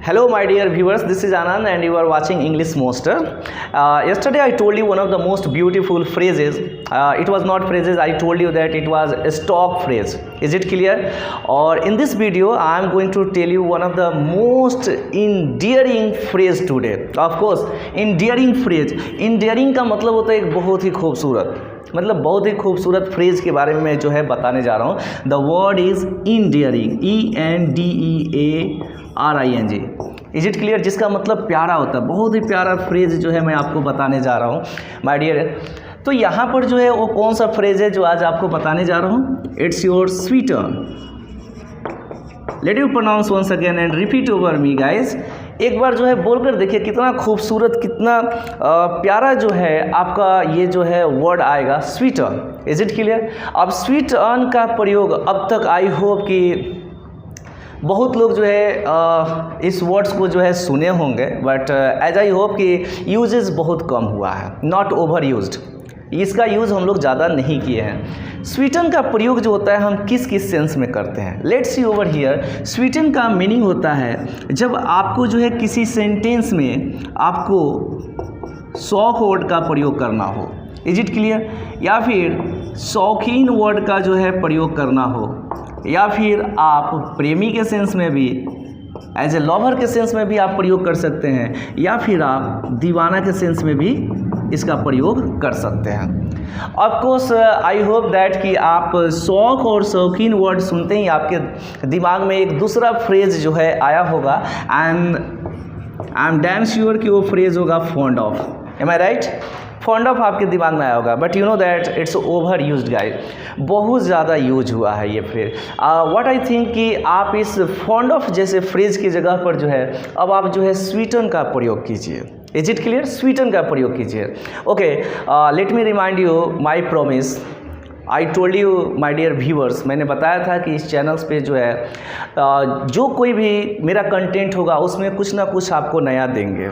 Hello my dear viewers, this is Anand and you are watching English Monster. Yesterday I told you one of the most beautiful phrases. It was not phrases, I told you that it was a stock phrase. Is it clear? Or in this video I am going to tell you one of the most endearing phrase today. Of course, endearing phrase. Endearing का मतलब होता है एक बहुत ही खूबसूरत, मतलब बहुत ही खूबसूरत फ्रेज के बारे में मैं जो है बताने जा रहा हूँ. The word is endearing, ENDEARING. Is it clear? जिसका मतलब प्यारा होता है, बहुत ही प्यारा फ्रेज जो है मैं आपको बताने जा रहा हूँ माय डियर. तो यहाँ पर जो है वो कौन सा फ्रेज है जो आज आपको बताने जा रहा हूँ? It's your sweeter. Let you pronounce once again and repeat over me guys. एक बार जो है बोलकर देखिए कितना खूबसूरत, कितना प्यारा जो है आपका ये जो है वर्ड आएगा, sweet earn. Is it clear? अब स्वीट अर्न का प्रयोग अब तक आई होप कि बहुत लोग जो है इस वर्ड्स को जो है सुने होंगे, बट एज आई होप कि यूजेस बहुत कम हुआ है, नॉट ओवर यूज्ड. इसका यूज़ हम लोग ज़्यादा नहीं किए हैं. स्वीटन का प्रयोग जो होता है हम किस किस सेंस में करते हैं? Let's see over here. Sweeten का मीनिंग होता है जब आपको जो है किसी सेंटेंस में आपको शौक वर्ड का प्रयोग करना हो. Is it clear? या फिर शौकीन वर्ड का जो है प्रयोग करना हो, या फिर आप प्रेमी के सेंस में भी, एज ए लवर के सेंस में भी आप प्रयोग कर सकते हैं, या फिर आप दीवाना के सेंस में भी इसका प्रयोग कर सकते हैं. Of course I hope that कि आप शौक और शौकीन वर्ड सुनते ही आपके दिमाग में एक दूसरा फ्रेज जो है आया होगा, and I am damn sure कि वो फ्रेज होगा fond of. Am I right? Fond of आपके दिमाग में आया होगा, but you know that it's over used guys. बहुत ज़्यादा यूज हुआ है ये फ्रेज. व्हाट आई थिंक कि आप इस फॉन्ड ऑफ जैसे फ्रेज की जगह पर जो है अब आप जो है स्वीटन का प्रयोग कीजिए. Is it clear? स्वीटन का प्रयोग कीजिए. Okay, let me remind you my promise. I told you my dear viewers, मैंने बताया था कि इस चैनल्स पे जो है जो कोई भी मेरा कंटेंट होगा उसमें कुछ ना कुछ आपको नया देंगे.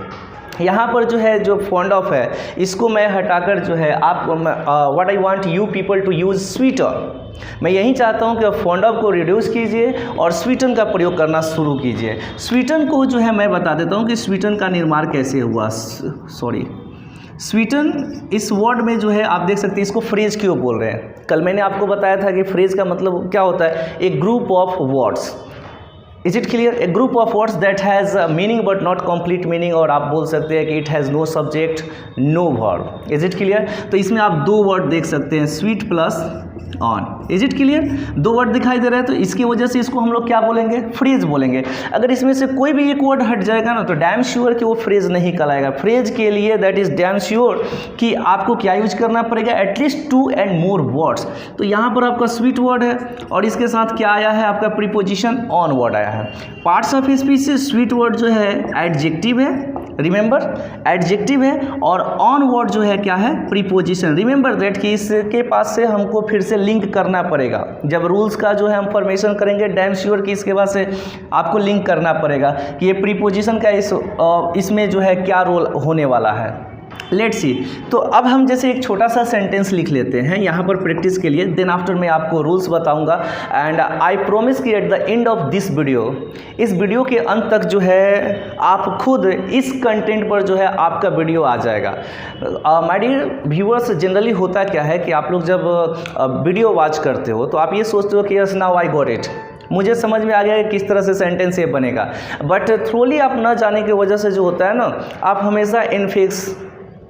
यहाँ पर जो है जो फॉन्ड ऑफ है इसको मैं हटाकर जो है आप what I want you people to use sweeter. मैं यही चाहता हूँ कि फॉन्ड ऑफ को रिड्यूस कीजिए और स्वीटन का प्रयोग करना शुरू कीजिए. स्वीटन को जो है मैं बता देता हूँ कि स्वीटन का निर्माण कैसे हुआ. सॉरी, स्वीटन इस वर्ड में जो है आप देख सकते हैं इसको फ्रेज क्यों बोल रहे हैं. कल मैंने आपको बताया था कि फ्रेज का मतलब क्या होता है, एक group of words. Is it clear? A group of words that has meaning but not complete meaning, और आप बोल सकते हैं कि it has no subject no verb. Is it clear? तो इसमें आप दो वर्ड देख सकते हैं, sweet plus on. Is it clear? दो वर्ड दिखाई दे रहा है, तो इसकी वजह से इसको हम लोग क्या बोलेंगे? फ्रेज बोलेंगे. अगर इसमें से कोई भी एक वर्ड हट जाएगा ना तो डैम श्योर कि वो फ्रेज नहीं कहलाएगा. फ्रेज के लिए दैट इज डैम श्योर कि आपको क्या यूज करना पड़ेगा, एटलीस्ट 2 and more वर्ड्स. तो यहाँ पर आपका स्वीट वर्ड है और इसके साथ क्या आया है, आपका प्रीपोजिशन ऑन वर्ड आया है. पार्ट्स ऑफ स्पीच से स्वीट वर्ड जो है एडजेक्टिव है, रिमेंबर एडजेक्टिव है, और ऑन वर्ड जो है क्या है, प्रीपोजिशन. रिमेंबर दैट कि इसके पास से हमको फिर से लिंक करना पड़ेगा. जब रूल्स का जो है हम फॉर्मेशन करेंगे डैम श्योर कि इसके बाद से आपको लिंक करना पड़ेगा कि ये प्रीपोजिशन का इसमें जो है क्या रोल होने वाला है. Let's see. तो अब हम जैसे एक छोटा सा सेंटेंस लिख लेते हैं यहाँ पर प्रैक्टिस के लिए, देन आफ्टर मैं आपको रूल्स बताऊंगा. एंड आई प्रॉमिस कि at the end of this video, इस वीडियो के अंत तक जो है आप खुद इस कंटेंट पर जो है आपका वीडियो आ जाएगा. माय डियर व्यूअर्स, जनरली होता क्या है कि आप लोग जब वीडियो वॉच करते हो तो आप ये सोचते हो कि yes now I got it, मुझे समझ में आ गया कि किस तरह से सेंटेंस ये बनेगा. बट थ्रोली आप ना जाने की वजह से जो होता है ना, आप हमेशा इनफिक्स,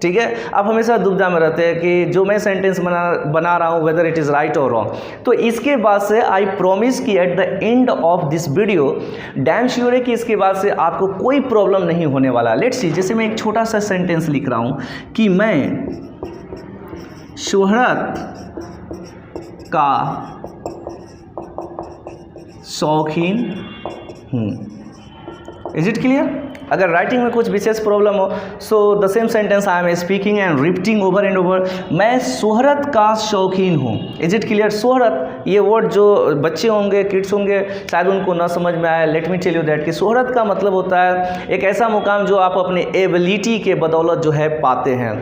ठीक है, आप हमेशा दुविधा में रहते हैं कि जो मैं सेंटेंस बना रहा हूँ वेदर इट इज़ राइट और रॉन्ग. तो इसके बाद से आई प्रॉमिस कि at the end of this video damn sure है कि इसके बाद से आपको कोई प्रॉब्लम नहीं होने वाला. Let's see. जैसे मैं एक छोटा सा सेंटेंस लिख रहा हूँ कि मैं शोहरत का शौकीन हूँ. Is it clear? अगर राइटिंग में कुछ विशेष प्रॉब्लम हो, so the same sentence I am speaking and repeating over and over. मैं शोहरत का शौकीन हूँ. Is it clear? शोहरत ये वर्ड जो बच्चे होंगे, किड्स होंगे, शायद उनको ना समझ में आए. Let me tell you that कि शोहरत का मतलब होता है एक ऐसा मुकाम जो आप अपने एबिलिटी के बदौलत जो है पाते हैं.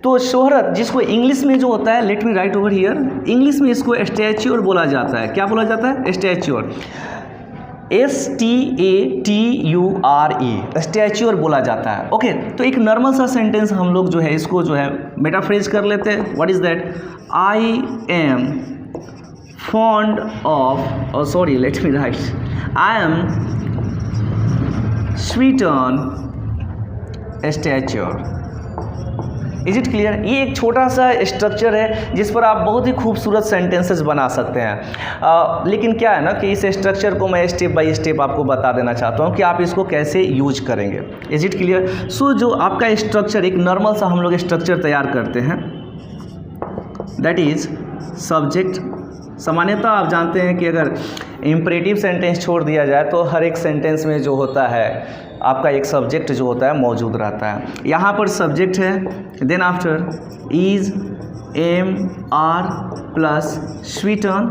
तो शोहरत जिसको इंग्लिश में जो होता है, late me right over here, English में इसको स्टैच्योर बोला जाता है. क्या बोला जाता है? स्टैच्योर. STATURE, स्टैच्यूर बोला जाता है। ओके, तो एक नॉर्मल सा सेंटेंस हम लोग जो है इसको जो है मेटाफ्रेज कर लेते हैं। What is that? I am fond of, oh sorry, let me write, I am sweet on stature। Is it clear? ये एक छोटा सा स्ट्रक्चर है जिस पर आप बहुत ही खूबसूरत सेंटेंसेस बना सकते हैं। लेकिन क्या है ना कि इस स्ट्रक्चर को मैं स्टेप बाय स्टेप आपको बता देना चाहता हूँ कि आप इसको कैसे यूज करेंगे। Is it clear? सो जो आपका स्ट्रक्चर, एक नॉर्मल सा हम लोग स्ट्रक्चर तैयार करते हैं, दैट इज सब्जेक्ट। सामान्यतः आप जानते हैं कि अगर इम्परेटिव सेंटेंस छोड़ दिया जाए तो हर एक सेंटेंस में जो होता है आपका एक सब्जेक्ट जो होता है मौजूद रहता है। यहाँ पर सब्जेक्ट है, then after is, am, are plus sweet on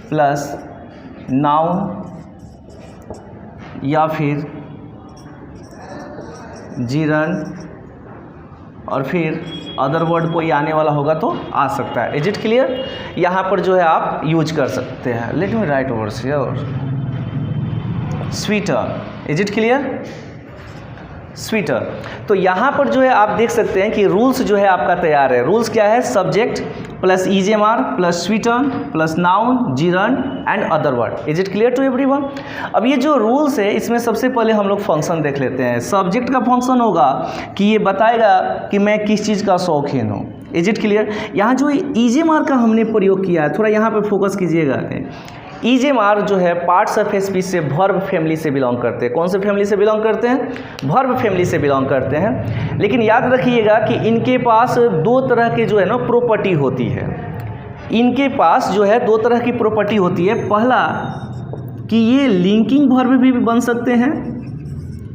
plus noun या फिर जीरन और फिर अदर वर्ड कोई आने वाला होगा तो आ सकता है। Is it clear? यहाँ पर जो है आप यूज कर सकते हैं। Let me write words here, sweeter. Is it clear? Sweeter. तो यहाँ पर जो है आप देख सकते हैं कि रूल्स जो है आपका तैयार है। रूल्स क्या है? Subject plus EJMR plus sweeten plus noun, gerund and other word. Is it clear to everyone? अब ये जो रूल्स है इसमें सबसे पहले हम लोग फंक्शन देख लेते हैं। सब्जेक्ट का फंक्शन होगा कि ये बताएगा कि मैं किस चीज़ का शौकीन हूँ। Is it clear? यहाँ जो ईजेएमआर का हमने प्रयोग किया है, थोड़ा यहाँ पर फोकस कीजिएगा। ईजेएमआर जो है पार्ट्स ऑफ स्पीच से वर्ब फैमिली से बिलोंग करते हैं। कौन से फैमिली से बिलोंग करते हैं? वर्ब फैमिली से बिलोंग करते हैं। लेकिन याद रखिएगा कि इनके पास दो तरह के जो है ना प्रॉपर्टी होती है। इनके पास जो है दो तरह की प्रॉपर्टी होती है। पहला कि ये लिंकिंग वर्ब भी बन सकते हैं।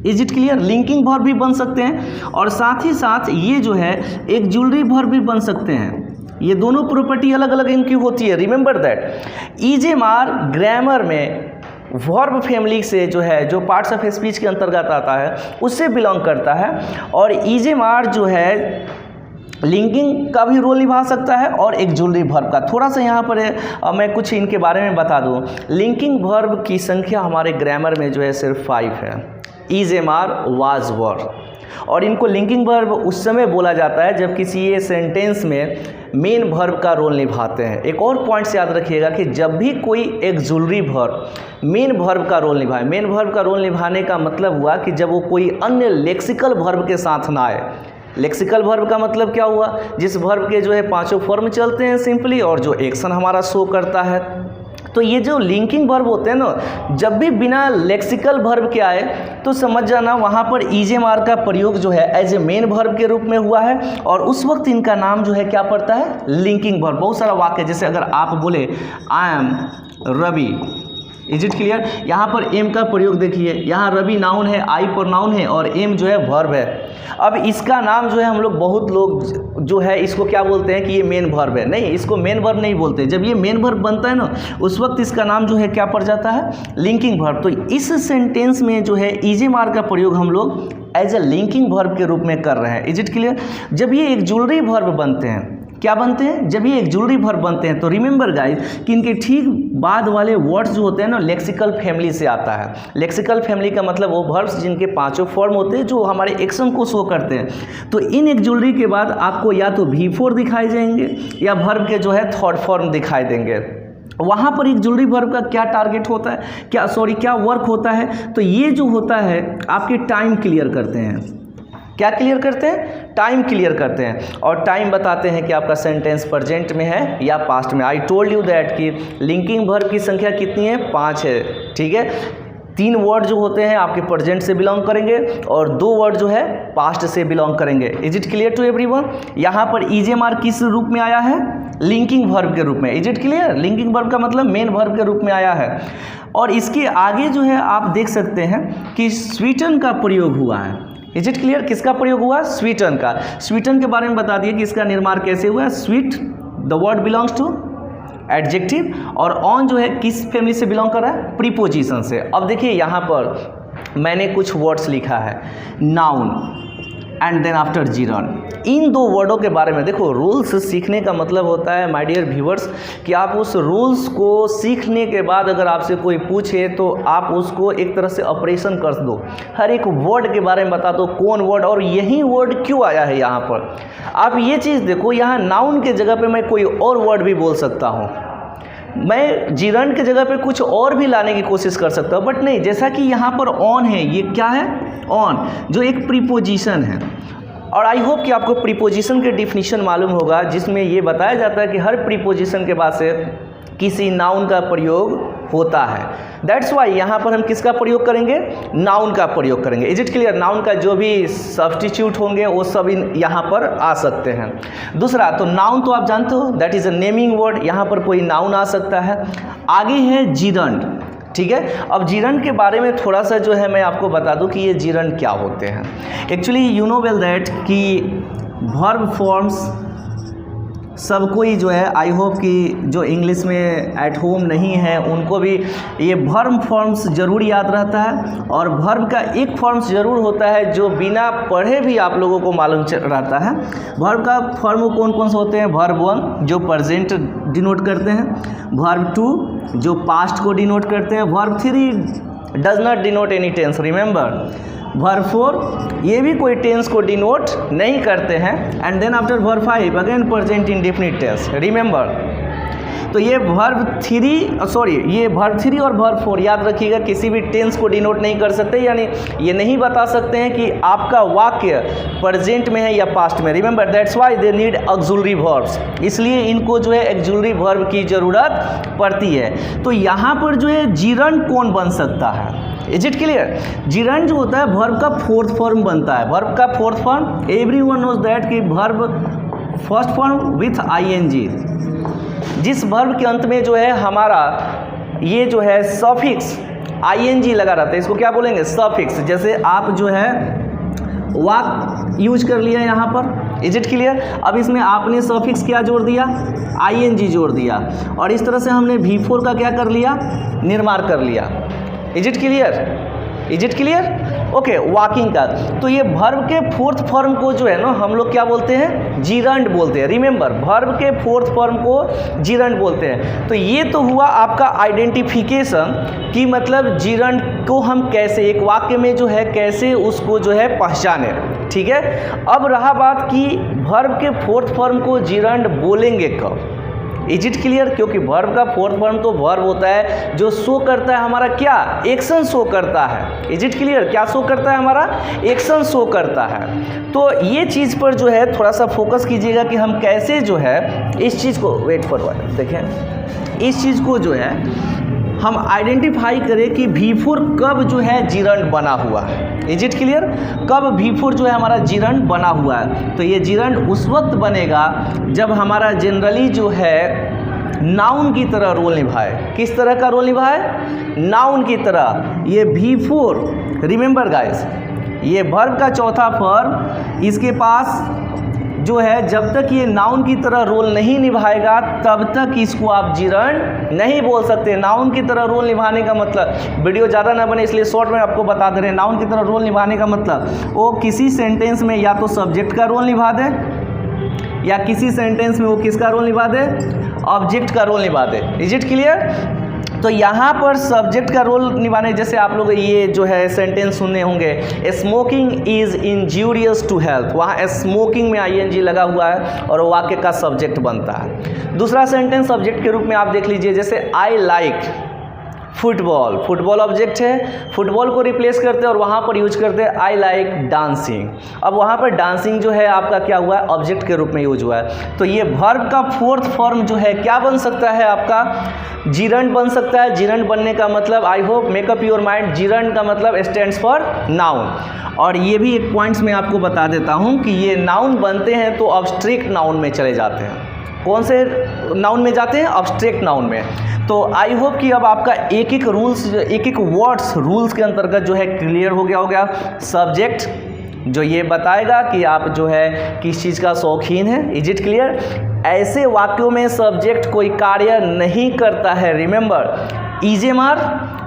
Is it clear? Linking verb भी बन सकते हैं और साथ ही साथ ये जो है एक ऑक्सिलरी वर्ब भी बन सकते हैं। ये दोनों प्रॉपर्टी अलग अलग इनकी होती है। रिमेंबर दैट ईजेएमआर ग्रामर में वर्ब फैमिली से जो है, जो पार्ट्स ऑफ स्पीच के अंतर्गत आता है उससे बिलोंग करता है। और ईजेएमआर जो है लिंकिंग का भी रोल निभा सकता है और एक ऑक्सिलरी वर्ब का। थोड़ा सा यहाँ पर मैं कुछ इनके बारे में बता दूँ। लिंकिंग वर्ब की संख्या हमारे ग्रामर में जो है सिर्फ 5 है। ईजेएमआर, वाज, वर। और इनको लिंकिंग वर्ब उस समय बोला जाता है जब किसी ये सेंटेंस में मेन वर्ब का रोल निभाते हैं। एक और पॉइंट से याद रखिएगा कि जब भी कोई एक ऑक्सिलरी वर्ब मेन वर्ब का रोल निभाए, मेन वर्ब का रोल निभाने का मतलब हुआ कि जब वो कोई अन्य लेक्सिकल वर्ब के साथ ना आए। लेक्सिकल वर्ब का मतलब क्या हुआ? जिस वर्ब के जो है 5 फॉर्म चलते हैं सिंपली और जो एक्शन हमारा शो करता है। तो ये जो लिंकिंग वर्ब होते हैं ना, जब भी बिना लेक्सिकल वर्ब के आए तो समझ जाना वहाँ पर ईजेएमआर का प्रयोग जो है एज ए मेन वर्ब के रूप में हुआ है और उस वक्त इनका नाम जो है क्या पड़ता है? Linking verb. बहुत सारा वाक्य, जैसे अगर आप बोले I am Ravi. Is it clear? यहाँ पर एम का प्रयोग देखिए, यहाँ रवि नाउन है, आई प्रोनाउन है और एम जो है वर्ब है। अब इसका नाम जो है हम लोग, बहुत लोग जो है इसको क्या बोलते हैं कि ये मेन वर्ब है। नहीं, इसको मेन वर्ब नहीं बोलते। जब ये मेन वर्ब बनता है ना उस वक्त इसका नाम जो है क्या पड़ जाता है? Linking verb. तो इस सेंटेंस में जो है ईजेएमआर का प्रयोग हम लोग एज ए लिंकिंग वर्ब के रूप में कर रहे हैं। Is it clear? जब ये एक ऑक्सिलरी वर्ब बनते हैं, क्या बनते हैं? जब ये एक ऑक्सिलरी वर्ब बनते हैं तो रिमेंबर गाइस कि इनके ठीक बाद वाले वर्ड्स जो होते हैं ना लेक्सिकल फैमिली से आता है। लेक्सिकल फैमिली का मतलब वो वर्ब्स जिनके 5 फॉर्म होते हैं जो हमारे एक्शन को शो करते हैं। तो इन ऑक्सिलरी के बाद आपको या तो V4 दिखाई देंगे या वर्ब के जो है थर्ड फॉर्म दिखाई देंगे। वहाँ पर एक ऑक्सिलरी वर्ब का क्या टारगेट होता है, क्या वर्क होता है? तो ये जो होता है आपके टाइम क्लियर करते हैं। क्या क्लियर करते हैं? टाइम क्लियर करते हैं और टाइम बताते हैं कि आपका सेंटेंस प्रेजेंट में है या पास्ट में। आई टोल्ड यू दैट कि लिंकिंग वर्ब की संख्या कितनी है? 5 है। ठीक है, 3 वर्ड जो होते हैं आपके प्रेजेंट से बिलोंग करेंगे और 2 वर्ड जो है पास्ट से बिलोंग करेंगे। Is it clear to everyone? यहाँ पर ईजेएमआर किस रूप में आया है? लिंकिंग वर्ब के रूप में। Is it clear? Linking verb का मतलब मेन वर्ब के रूप में आया है। और इसके आगे जो है आप देख सकते हैं कि स्वीटन का प्रयोग हुआ है। Is it clear? किसका प्रयोग हुआ? स्वीटन का। स्वीटन के बारे में बता दिए कि इसका निर्माण कैसे हुआ। Sweet the word belongs to adjective और ऑन जो है किस फैमिली से बिलोंग कर रहा है? प्रीपोजिशन से। अब देखिए यहाँ पर मैंने कुछ वर्ड्स लिखा है, noun and then after gerund. इन दो वर्डों के बारे में देखो, रूल्स सीखने का मतलब होता है माय डियर व्यूअर्स कि आप उस रूल्स को सीखने के बाद अगर आपसे कोई पूछे तो आप उसको एक तरह से ऑपरेशन कर दो, हर एक वर्ड के बारे में बता दो कौन वर्ड और यही वर्ड क्यों आया है यहाँ पर। आप ये चीज़ देखो, यहाँ नाउन के जगह पे मैं कोई और वर्ड भी बोल सकता हूँ, मैं जीरंड के जगह पे कुछ और भी लाने की कोशिश कर सकता हूँ, बट नहीं, जैसा कि यहाँ पर ऑन है, ये क्या है, ऑन, जो एक प्रीपोजिशन है। और आई होप कि आपको प्रीपोजिशन के डिफिनीशन मालूम होगा, जिसमें ये बताया जाता है कि हर प्रीपोजिशन के बाद से किसी नाउन का प्रयोग होता है। दैट्स वाई यहाँ पर हम किसका प्रयोग करेंगे, नाउन का प्रयोग करेंगे। Is it clear? नाउन का जो भी सब्स्टिट्यूट होंगे वो सब यहाँ पर आ सकते हैं। दूसरा, तो नाउन तो आप जानते हो, that is a naming word, यहाँ पर कोई नाउन आ सकता है। आगे है जीरंड, ठीक है। अब जीरंड के बारे में थोड़ा सा जो है मैं आपको बता दूं कि ये जीरंड क्या होते हैं। Actually you know well that कि वर्ब फॉर्म्स सबको ही जो है, आई होप कि जो इंग्लिश में एट होम नहीं है उनको भी ये वर्ब फॉर्म्स ज़रूर याद रहता है। और वर्ब का एक फॉर्म्स ज़रूर होता है जो बिना पढ़े भी आप लोगों को मालूम रहता है। वर्ब का फॉर्म कौन कौन से होते हैं? वर्ब 1 जो प्रेजेंट डिनोट करते हैं, वर्ब 2 जो पास्ट को डिनोट करते हैं, verb 3 does not denote any tense, remember. Verb 4 ये भी कोई टेंस को डिनोट नहीं करते हैं। And then after verb 5 again present indefinite tense, remember. तो ये वर्ब 3 और वर्ब 4 याद रखिएगा, किसी भी टेंस को डिनोट नहीं कर सकते, यानी ये नहीं बता सकते हैं कि आपका वाक्य प्रेजेंट में है या पास्ट में। Remember that's why they need auxiliary verbs, इसलिए इनको जो है ऑक्सिलरी वर्ब की ज़रूरत पड़ती है। तो यहाँ पर जो है जीरंड कौन बन सकता है? Is it clear? जीरंड जो होता है वर्ब का फोर्थ फॉर्म बनता है। वर्ब का fourth form everyone knows that कि verb first form with ING, जिस वर्ब के अंत में जो है हमारा ये जो है सफिक्स आईएनजी लगा रहता है, इसको क्या बोलेंगे? सफिक्स। जैसे आप जो है वाक यूज कर लिया यहाँ पर, इज इट क्लियर? अब इसमें आपने सफिक्स क्या जोड़ दिया? आईएनजी जोड़ दिया, और इस तरह से हमने V4 का क्या कर लिया? निर्माण कर लिया। Is it clear? Is it clear? Okay, walking का। तो ये वर्ब के फोर्थ फॉर्म को जो है ना हम लोग क्या बोलते हैं? जीरंड बोलते हैं। रिमेंबर, वर्ब के फोर्थ फॉर्म को जीरंड बोलते हैं। तो ये तो हुआ आपका आइडेंटिफिकेशन कि मतलब जीरंड को हम कैसे एक वाक्य में जो है कैसे उसको जो है पहचाने, ठीक है। अब रहा बात कि वर्ब के फोर्थ फॉर्म को जीरंड बोलेंगे कब? Is it clear? क्योंकि वर्ब का फोर्थ फॉर्म तो वर्ब होता है जो शो करता है हमारा क्या? एक्शन शो करता है। Is it clear? क्या शो करता है? हमारा एक्शन शो करता है। तो ये चीज़ पर जो है थोड़ा सा फोकस कीजिएगा कि हम कैसे जो है इस चीज़ को, वेट फॉर व्हाट, देखें इस चीज़ को जो है हम आइडेंटिफाई करें कि V4 कब जो है जीरंड बना हुआ है। Is it clear? कब V4 जो है हमारा जीरंड बना हुआ है? तो ये जीरंड उस वक्त बनेगा जब हमारा जनरली जो है नाउन की तरह रोल निभाए। किस तरह का रोल निभाए? नाउन की तरह। ये V4 रिमेंबर गाइस, ये वर्ब का चौथा फॉर्म, इसके पास जो है जब तक ये नाउन की तरह रोल नहीं निभाएगा तब तक इसको आप जीरंड नहीं बोल सकते। नाउन की तरह रोल निभाने का मतलब, वीडियो ज़्यादा ना बने इसलिए शॉर्ट में आपको बता दे रहे हैं, नाउन की तरह रोल निभाने का मतलब वो किसी सेंटेंस में या तो सब्जेक्ट का रोल निभा दे, या किसी सेंटेंस में वो किसका रोल निभा दे? ऑब्जेक्ट का रोल निभा दे। Is it clear? तो यहाँ पर सब्जेक्ट का रोल निभाने, जैसे आप लोग ये जो है सेंटेंस सुने होंगे, smoking is injurious to health, वहाँ स्मोकिंग में आईएनजी लगा हुआ है और वाक्य का सब्जेक्ट बनता है। दूसरा सेंटेंस सब्जेक्ट के रूप में आप देख लीजिए, जैसे I like football, football object है, फुटबॉल को रिप्लेस करते हैं और वहाँ पर यूज करते हैं आई लाइक डांसिंग। अब वहाँ पर डांसिंग जो है आपका क्या हुआ है? ऑब्जेक्ट के रूप में यूज हुआ है। तो ये वर्ब का फोर्थ फॉर्म जो है क्या बन सकता है? आपका जीरंड बन सकता है। जीरंड बनने का मतलब, I hope make up your mind, gerund का मतलब स्टैंड्स फॉर नाउन। और ये भी एक पॉइंट्स में आपको बता देता हूँ कि ये नाउन बनते हैं तो ऑब्स्ट्रैक्ट नाउन में चले जाते हैं। कौन से नाउन में जाते हैं? ऑब्स्ट्रैक्ट नाउन में। तो आई होप कि अब आपका एक एक वर्ड्स रूल्स के अंतर्गत जो है क्लियर हो गया सब्जेक्ट जो ये बताएगा कि आप जो है किस चीज़ का शौकीन है। Is it clear? ऐसे वाक्यों में सब्जेक्ट कोई कार्य नहीं करता है। रिमेंबर, ईजेएमआर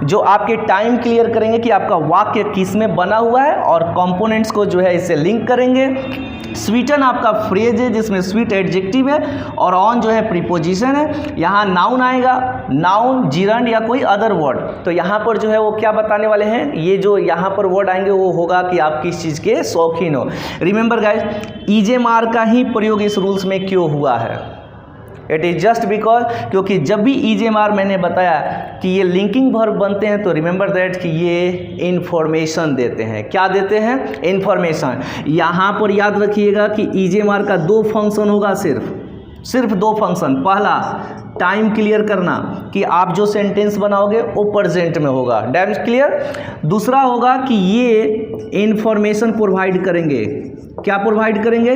जो आपके टाइम क्लियर करेंगे कि आपका वाक्य किस में बना हुआ है और कंपोनेंट्स को जो है इससे लिंक करेंगे। स्वीटन आपका फ्रेज है जिसमें स्वीट एडजेक्टिव है और ऑन जो है प्रीपोजिशन है। यहाँ नाउन आएगा, नाउन, जिरंड या कोई अदर वर्ड। तो यहाँ पर जो है वो क्या बताने वाले हैं, ये जो यहाँ पर वर्ड आएंगे वो होगा कि आप किस चीज़ के शौकीन हो। रिमेंबर गाइस, ईजेएमआर का ही प्रयोग इस रूल्स में क्यों हुआ है? इट इज़ जस्ट बिकॉज, क्योंकि जब भी ईजेएमआर मैंने बताया कि ये लिंकिंग वर्ब बनते हैं तो रिमेंबर दैट कि ये इन्फॉर्मेशन देते हैं। क्या देते हैं? इन्फॉर्मेशन। यहाँ पर याद रखिएगा कि ईजेएमआर का 2 फंक्शन होगा, सिर्फ 2 फंक्शन। पहला, टाइम क्लियर करना कि आप जो सेंटेंस बनाओगे वो प्रेजेंट में होगा, डैम क्लियर। दूसरा होगा कि ये इन्फॉर्मेशन प्रोवाइड करेंगे। क्या प्रोवाइड करेंगे?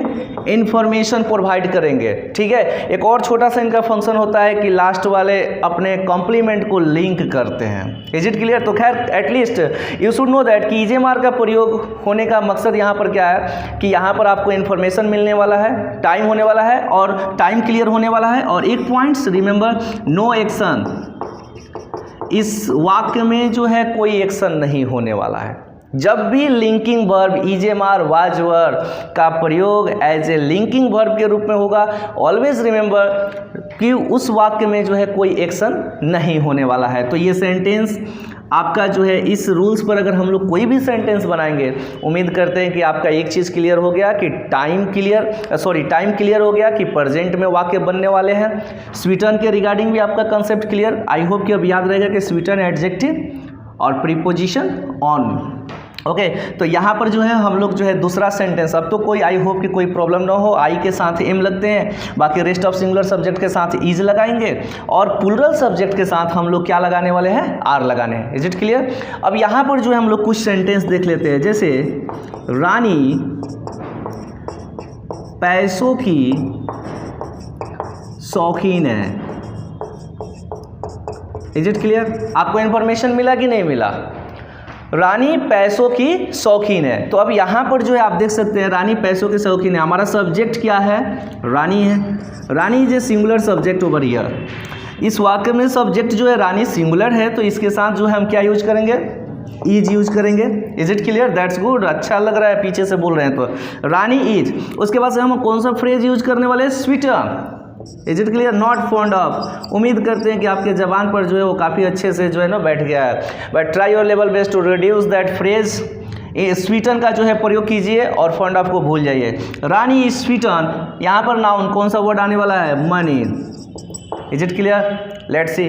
इन्फॉर्मेशन प्रोवाइड करेंगे, ठीक है। एक और छोटा सा इनका फंक्शन होता है कि लास्ट वाले अपने कॉम्प्लीमेंट को लिंक करते हैं। Is it clear? तो खैर at least you should know that कि ईजेएमआर का प्रयोग होने का मकसद यहाँ पर क्या है कि यहाँ पर आपको इन्फॉर्मेशन मिलने वाला है, टाइम होने वाला है और टाइम क्लियर होने वाला है। और एक पॉइंट्स रिमेंबर, नो एक्शन, इस वाक्य में जो है कोई एक्शन नहीं होने वाला है। जब भी लिंकिंग वर्ब ईजेएमआर वाज वर्ब का प्रयोग एज ए लिंकिंग वर्ब के रूप में होगा, ऑलवेज रिमेंबर कि उस वाक्य में जो है कोई एक्शन नहीं होने वाला है। तो ये सेंटेंस आपका जो है इस रूल्स पर अगर हम लोग कोई भी सेंटेंस बनाएंगे, उम्मीद करते हैं कि आपका एक चीज़ क्लियर हो गया कि टाइम क्लियर हो गया कि प्रेजेंट में वाक्य बनने वाले हैं। स्वीटन के रिगार्डिंग भी आपका कंसेप्ट क्लियर। आई होप कि अब याद रहेगा कि स्वीटन एडजेक्टिव और प्रीपोजिशन ऑन। ओके, तो यहाँ पर जो है हम लोग जो है दूसरा सेंटेंस, अब तो कोई आई होप कि कोई प्रॉब्लम ना हो, आई के साथ एम लगते हैं, बाकी रेस्ट ऑफ सिंगुलर सब्जेक्ट के साथ इज लगाएंगे और प्लूरल सब्जेक्ट के साथ हम लोग क्या लगाने वाले हैं? आर लगाने हैं। Is it clear? अब यहाँ पर जो है हम लोग कुछ सेंटेंस देख लेते हैं, जैसे रानी पैसों की शौकीन है। Is it clear? आपको इन्फॉर्मेशन मिला कि नहीं मिला? रानी पैसों की शौकीन है। तो अब यहाँ पर जो है आप देख सकते हैं रानी पैसों की शौकीन है, हमारा सब्जेक्ट क्या है? रानी है। Rani is a singular subject over here. इस वाक्य में सब्जेक्ट जो है रानी सिंगुलर है, तो इसके साथ जो है हम क्या यूज करेंगे? इज यूज करेंगे। Is it clear? That's good, अच्छा लग रहा है पीछे से बोल रहे हैं तो। रानी इज, उसके बाद से हम कौन सा फ्रेज यूज करने वाले हैं? Sweeten. Is it clear? Not fond of. उम्मीद करते हैं कि आपके जबान पर जो है वो काफ़ी अच्छे से जो है ना बैठ गया है। But try your level best to reduce that phrase. Sweeten का जो है प्रयोग कीजिए और फॉन्ड ऑफ को भूल जाइए। रानी इज स्वीटन, यहाँ पर नाउन कौन सा वर्ड आने वाला है? Money. Is it clear? Let's see,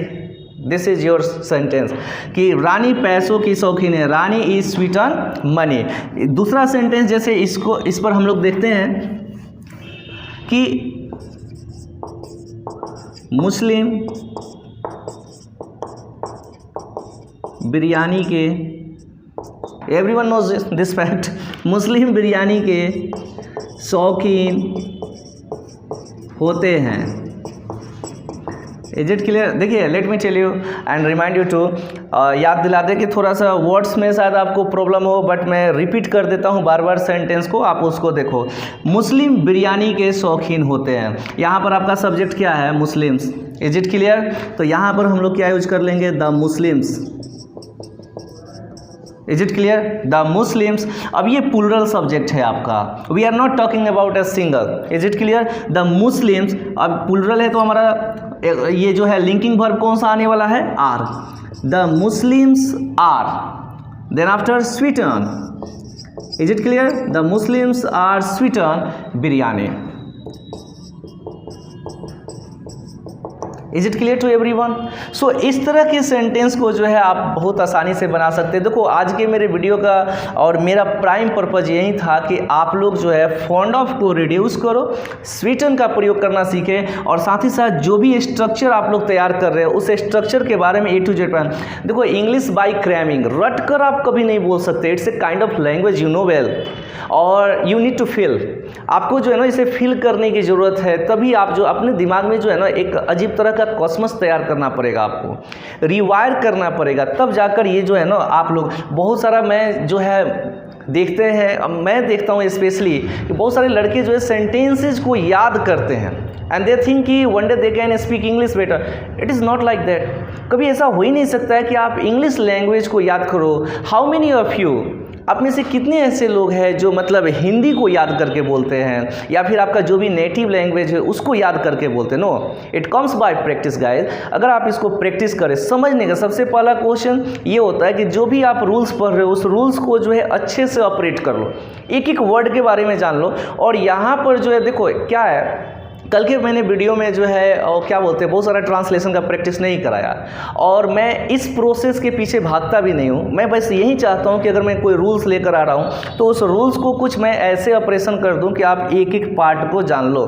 this is your sentence कि रानी पैसों की शौकीन है, रानी इज स्वीटन मनी। दूसरा सेंटेंस जैसे इसको, इस पर हम लोग देखते हैं कि मुस्लिम बिरयानी के, everyone knows this fact, Muslim biryani के शौकीन होते हैं। Is it clear? देखिए, let me tell you and remind you too, याद दिला दे कि थोड़ा सा वर्ड्स में शायद आपको प्रॉब्लम हो, बट मैं रिपीट कर देता हूँ बार बार सेंटेंस को, आप उसको देखो। मुस्लिम बिरयानी के शौकीन होते हैं, यहाँ पर आपका सब्जेक्ट क्या है? मुस्लिम्स। Is it clear? तो यहाँ पर हम लोग क्या यूज कर लेंगे? The Muslims. Is it clear? The Muslims. अब ये प्लूरल सब्जेक्ट है आपका, we are not talking about a single. Is it clear? The Muslims. अब प्लूरल है तो हमारा ये जो है लिंकिंग वर्ब कौन सा आने वाला है? Are. The Muslims are, then after sweeten. Is it clear? The Muslims are sweeten biryani. Is it clear to everyone? So इस तरह के सेंटेंस को जो है आप बहुत आसानी से बना सकते हैं। देखो, आज के मेरे वीडियो का और मेरा प्राइम पर्पज़ यही था कि आप लोग जो है फॉन्ड ऑफ को रिड्यूस करो, स्वीटन का प्रयोग करना सीखें और साथ ही साथ जो भी स्ट्रक्चर आप लोग तैयार कर रहे हैं उस स्ट्रक्चर के बारे में A to Z। देखो, इंग्लिश बाय क्रैमिंग, रट कर आप कभी नहीं बोल सकते। It's a kind of language, you know well, और यू नीड टू फील। आपको जो है ना इसे फील करने की ज़रूरत है, तभी आप जो अपने दिमाग में जो है ना एक अजीब तरह का कॉस्मस तैयार करना पड़ेगा, आपको रिवायर करना पड़ेगा, तब जाकर ये जो है ना आप लोग बहुत सारा मैं जो है देखते हैं, मैं देखता हूँ स्पेशली कि बहुत सारे लड़के जो है सेंटेंसेस को याद करते हैं एंड दे थिंक कि one day they can speak English better. It is not like that. कभी ऐसा हो ही नहीं सकता है कि आप इंग्लिश लैंग्वेज को याद करो। हाउ मेनी ऑफ यू, आप में से कितने ऐसे लोग हैं जो मतलब हिंदी को याद करके बोलते हैं या फिर आपका जो भी नेटिव लैंग्वेज है उसको याद करके बोलते हैं? No, it comes by practice guys. अगर आप इसको प्रैक्टिस करें, समझने का सबसे पहला क्वेश्चन ये होता है कि जो भी आप रूल्स पढ़ रहे हो उस रूल्स को जो है अच्छे से ऑपरेट कर लो, एक एक वर्ड के बारे में जान लो। और यहाँ पर जो है देखो क्या है, कल के मैंने वीडियो में जो है क्या बोलते हैं बहुत सारा ट्रांसलेशन का प्रैक्टिस नहीं कराया, और मैं इस प्रोसेस के पीछे भागता भी नहीं हूँ। मैं बस यही चाहता हूँ कि अगर मैं कोई रूल्स लेकर आ रहा हूँ तो उस रूल्स को कुछ मैं ऐसे ऑपरेशन कर दूँ कि आप एक एक पार्ट को जान लो,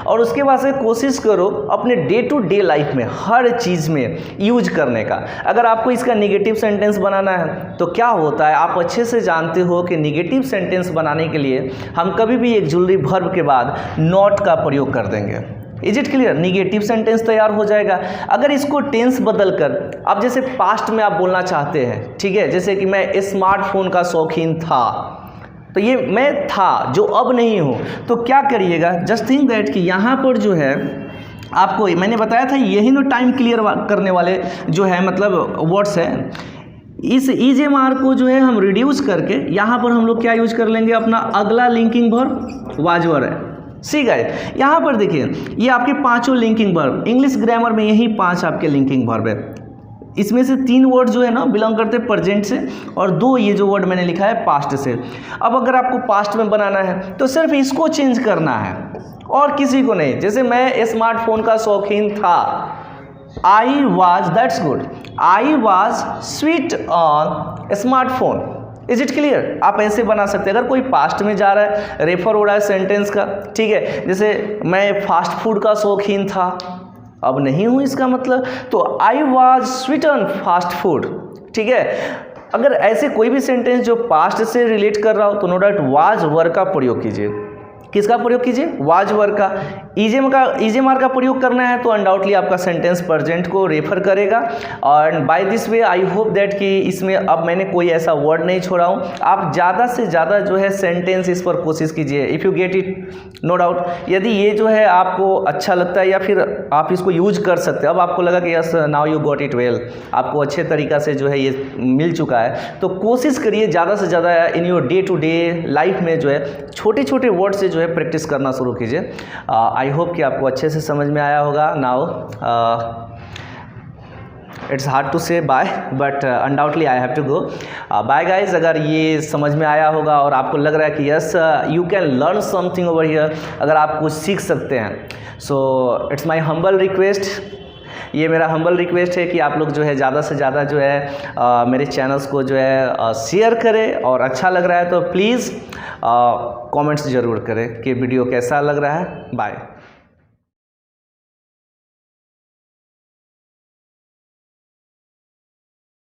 और उसके बाद से कोशिश करो अपने डे टू डे लाइफ में हर चीज़ में यूज करने का। अगर आपको इसका निगेटिव सेंटेंस बनाना है तो क्या होता है, आप अच्छे से जानते हो कि निगेटिव सेंटेंस बनाने के लिए हम कभी भी एक जुलरी वर्ब के बाद नॉट का प्रयोग कर देंगे। Is it clear? Negative sentence तैयार हो जाएगा। अगर इसको टेंस बदल कर आप जैसे पास्ट में आप बोलना चाहते हैं, ठीक है, जैसे कि मैं स्मार्टफोन का शौकीन था, तो ये मैं था जो अब नहीं हूँ, तो क्या करिएगा, जस्ट थिंक दैट कि यहाँ पर जो है आपको मैंने बताया था यही ना टाइम क्लियर करने वाले जो है मतलब वर्ड्स हैं। इस EJMR को जो है हम रिड्यूस करके यहाँ पर हम लोग क्या यूज कर लेंगे, अपना अगला लिंकिंग वर्ब वाज वर्ब है। सी गाइस, यहाँ पर देखिए ये आपके पांचों लिंकिंग वर्ब, इंग्लिश ग्रामर में यही 5 आपके लिंकिंग वर्ब है। इसमें से 3 वर्ड जो है ना बिलोंग करते हैं प्रेजेंट से, और 2 ये जो वर्ड मैंने लिखा है पास्ट से। अब अगर आपको पास्ट में बनाना है तो सिर्फ इसको चेंज करना है और किसी को नहीं। जैसे मैं स्मार्टफोन का शौकीन था, I was, that's good, I was sweet on smartphone. Is it clear? आप ऐसे बना सकते हैं। अगर कोई पास्ट में जा रहा है, रेफर हो रहा है सेंटेंस का, ठीक है, जैसे मैं फास्ट फूड का शौकीन था, अब नहीं हूँ, इसका मतलब तो I was sweet on fast food, ठीक है। अगर ऐसे कोई भी सेंटेंस जो पास्ट से रिलेट कर रहा हो तो नो डाउट वाज वर्ब का प्रयोग कीजिए। किसका प्रयोग कीजिए? वाज वर्ब का। EJMR का प्रयोग करना है तो अनडाउटली आपका सेंटेंस प्रेजेंट को रेफर करेगा। और by the way I hope that कि इसमें अब मैंने कोई ऐसा वर्ड नहीं छोड़ा हूँ। आप ज़्यादा से ज़्यादा जो है सेंटेंस इस पर कोशिश कीजिए, if you get it, no doubt. यदि ये जो है आपको अच्छा लगता है या फिर आप इसको यूज कर सकते हैं, अब आपको लगा कि yes now you got it well, आपको अच्छे तरीक़ा से जो है ये मिल चुका है, तो कोशिश करिए ज़्यादा से ज़्यादा in your day to day life में जो है छोटे छोटे वर्ड से जो है प्रैक्टिस करना शुरू कीजिए। आई होप कि आपको अच्छे से समझ में आया होगा। Now it's hard to say bye but undoubtedly I have to go. Bye guys. अगर ये समझ में आया होगा और आपको लग रहा है कि yes you can learn something over here, अगर आप कुछ सीख सकते हैं, so it's my humble request, ये मेरा हम्बल रिक्वेस्ट है कि आप लोग जो है ज़्यादा से ज़्यादा जो है मेरे चैनल्स को जो है शेयर करें, और अच्छा लग रहा है तो प्लीज़ कमेंट्स ज़रूर करें कि वीडियो कैसा लग रहा है। बाय।